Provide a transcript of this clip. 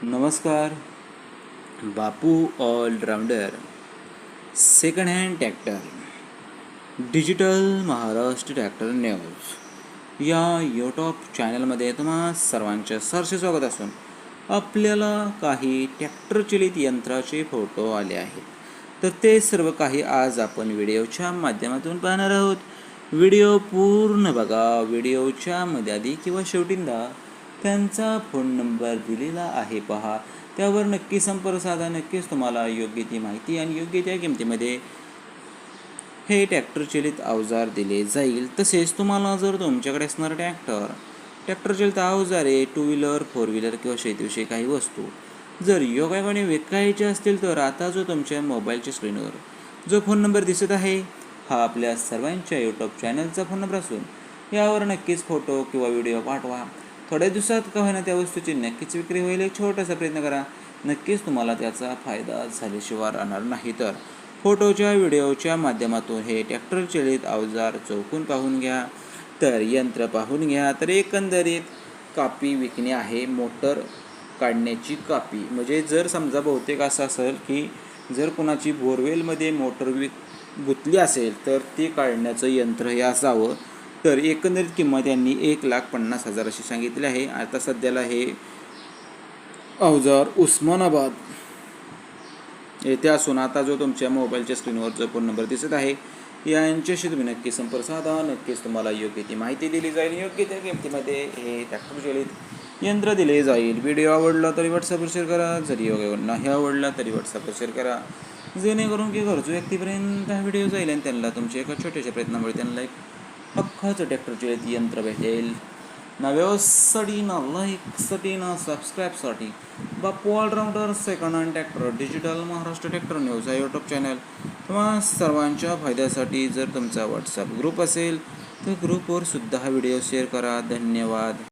नमस्कार. Bapu allrounder second hand tractor digital Maharashtra tractor news या YouTube चॅनलमध्ये तुम्हा सर्वांचे सहर्ष स्वागत असून आपल्याला काही ट्रॅक्टर चलित यंत्राचे फोटो आले आहेत. तर ते सर्व काही आज आपण व्हिडिओच्या माध्यमातून पाहणार आहोत. व्हिडिओ पूर्ण बघा. व्हिडिओच्या मध्ये आधी किंवा शेवटींदा त्यांचा फोन नंबर दिलेला आहे पहा, त्यावर नक्की संपर्क साधा. नक्कीच तुम्हाला योग्य ती माहिती आणि योग्य त्या किमतीमध्ये हे ट्रॅक्टर चलित अवजार दिले जाईल. तसेच तुम्हाला जर तुमच्याकडे असणारं ट्रॅक्टर चलित अवजारे, टू व्हीलर, फोर व्हीलर किंवा शेतीविषयी काही वस्तू जर योगायोगाने विकायचे असतील तर आता जो तुमच्या मोबाईलच्या स्क्रीनवर जो फोन नंबर दिसत आहे हा आपल्या सर्वांच्या यूट्यूब चॅनलचा फोन नंबर असून यावर नक्कीच फोटो किंवा व्हिडिओ पाठवा. थोड्या दिवसात का होईना त्या वस्तूची नक्कीच विक्री होईल. एक छोटासा प्रयत्न करा. नक्कीच तुम्हाला त्याचा फायदा झाल्याशिवाय राहणार नाही. तर फोटोच्या व्हिडिओच्या माध्यमातून हे ट्रॅक्टर चलित अवजार चौकून पाहून घ्या. तर यंत्र पाहून घ्या. तर एकंदरीत कापी विकणे आहे, मोटर काढण्याची कापी. म्हणजे जर समजा बहुतेक असं असेल की जर कोणाची बोरवेलमध्ये मोटर गुंतली असेल तर ती काढण्याचं यंत्र हे असावं. तर एकंदरीत किंमत यांनी 1,50,000 अशी सांगितली आहे. आता सध्याला हे अवजार उस्मानाबाद येथे असून आता जो तुमच्या मोबाईलच्या स्क्रीनवर जो फोन नंबर दिसत आहे यांच्याशी तुम्ही नक्की संपर्क साधा. नक्कीच तुम्हाला योग्य ती माहिती दिली जाईल. योग्य त्या किमतीमध्ये हे ट्रॅक्टर चलित यंत्र दिले जाईल. व्हिडिओ आवडला तरी व्हॉट्सअपवर शेअर करा. जरी योग्य नाही आवडला तरी व्हॉट्सअपवर शेअर करा, जेणेकरून की गरजू व्यक्तीपर्यंत हा व्हिडिओ जाईल आणि त्यांना तुमच्या एका छोट्याशा प्रयत्नामुळे त्यांना एक अख्खाचं ट्रॅक्टर चलित यंत्र भेटेल. ना व्यवस्थेसाठी, ना लाईकसाठी, ना सबस्क्राईबसाठी Bapu allrounder second hand tractor digital Maharashtra tractor news हा यूट्यूब चॅनल तुम्हा सर्वांच्या फायद्यासाठी. जर तुमचा व्हॉट्सअप ग्रुप असेल तर ग्रुपवर सुद्धा हा व्हिडिओ शेअर करा. धन्यवाद.